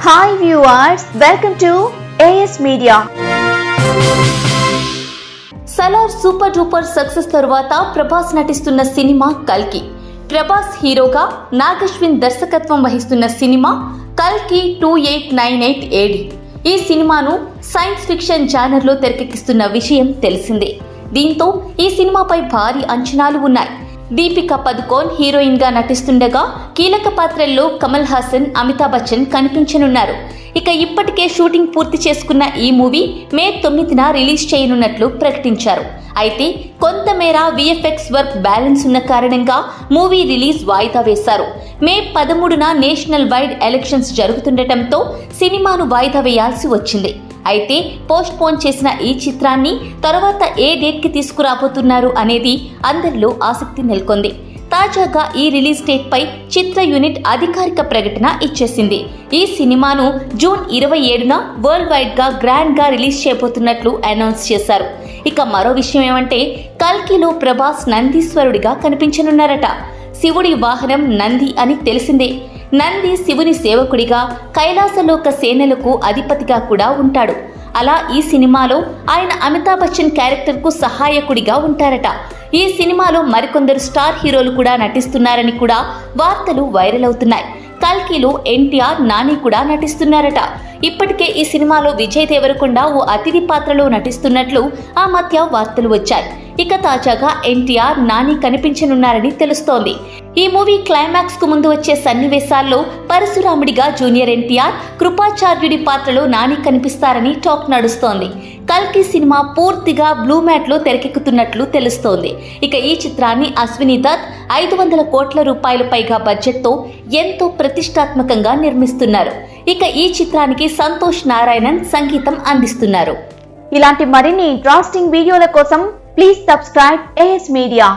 Hi viewers, welcome to AS media. Salaar super duper success తరువాత ప్రభాస్ నటిస్తున్న cinema కల్కి. ప్రభాస్ హీరోగా నాగశ్విన్ దర్శకత్వం వహిస్తున్న సినిమా కల్కి 2898 AD. ఈ సినిమాను సైన్స్ ఫిక్షన్ జానర్లో తెరకెక్కిస్తున్న విషయం తెలిసిందే. దీంతో ఈ సినిమాపై భారీ అంచనాలు ఉన్నాయి. దీపికా పదుకోన్ హీరోయిన్ గా నటిస్తుండగా కీలక పాత్రల్లో కమల్ హాసన్, అమితాబ్ బచ్చన్ కనిపించనున్నారు. ఇక ఇప్పటికే షూటింగ్ పూర్తి చేసుకున్న ఈ మూవీ మే 9న రిలీజ్ చేయనున్నట్లు ప్రకటించారు. అయితే కొంతమేర VFX వర్క్ బ్యాలెన్స్ ఉన్న కారణంగా మూవీ రిలీజ్ వాయిదా వేశారు. మే 13న నేషనల్ వైడ్ ఎలక్షన్స్ జరుగుతుండటంతో సినిమాను వాయిదా వేయాల్సి వచ్చింది. అయితే పోస్ట్ పోన్ చేసిన ఈ చిత్రాన్ని తర్వాత ఏ డేట్ కి తీసుకురాబోతున్నారు అనేది అందరిలో ఆసక్తి నెలకొంది. తాజాగా ఈ రిలీజ్ డేట్ పై చిత్ర యూనిట్ అధికారిక ప్రకటన ఇచ్చేసింది. ఈ సినిమాను జూన్ 27న వరల్డ్ వైడ్ గా గ్రాండ్ గా రిలీజ్ చేయబోతున్నట్లు అనౌన్స్ చేశారు. ఇక మరో విషయం ఏమంటే కల్కిలో ప్రభాస్ నందీశ్వరుడిగా కనిపించనున్నారట. శివుడి వాహనం నంది అని తెలిసిందే. నంది శివుని సేవకుడిగా, కైలాసలోక సేనలకు అధిపతిగా కూడా ఉంటాడు. అలా ఈ సినిమాలో ఆయన అమితాబ్ బచ్చన్ క్యారెక్టర్కు సహాయకుడిగా ఉంటారట. ఈ సినిమాలో మరికొందరు స్టార్ హీరోలు కూడా నటిస్తున్నారని కూడా వార్తలు వైరల్ అవుతున్నాయి. కల్కిలో NTR, నాని కూడా నటిస్తున్నారట. ఇప్పటికే ఈ సినిమాలో విజయ్ దేవరకొండ ఓ అతిథి పాత్రలో నటిస్తున్నట్లు ఆ మధ్య వార్తలు వచ్చాయి. ఇక తాజాగా NTR, నాని కనిపించనున్నారని తెలుస్తోంది. ఈ మూవీ క్లైమాక్స్ కు ముందు వచ్చే సన్నివేశాల్లో పరశురాముడిగా జూనియర్ NTR, కృపాచార్యుడి పాత్రలో నాని కనిపిస్తారని టాక్ నడుస్తోంది. కల్కి సినిమా పూర్తిగా బ్లూ మ్యాట్ లో తెరకెక్కుతున్నట్లు తెలుస్తోంది. ఇక ఈ చిత్రాన్ని అశ్విని దత్ 500 కోట్ల రూపాయల పైగా బడ్జెట్ తో ఎంతో ప్రతిష్టాత్మకంగా నిర్మిస్తున్నారు. ఇక ఈ చిత్రానికి సంతోష్ నారాయణన్ సంగీతం అందిస్తున్నారు. ఇలాంటి మరిన్ని ఇంట్రెస్టింగ్ వీడియోల కోసం ప్లీజ్ సబ్స్క్రైబ్ AS మీడియా.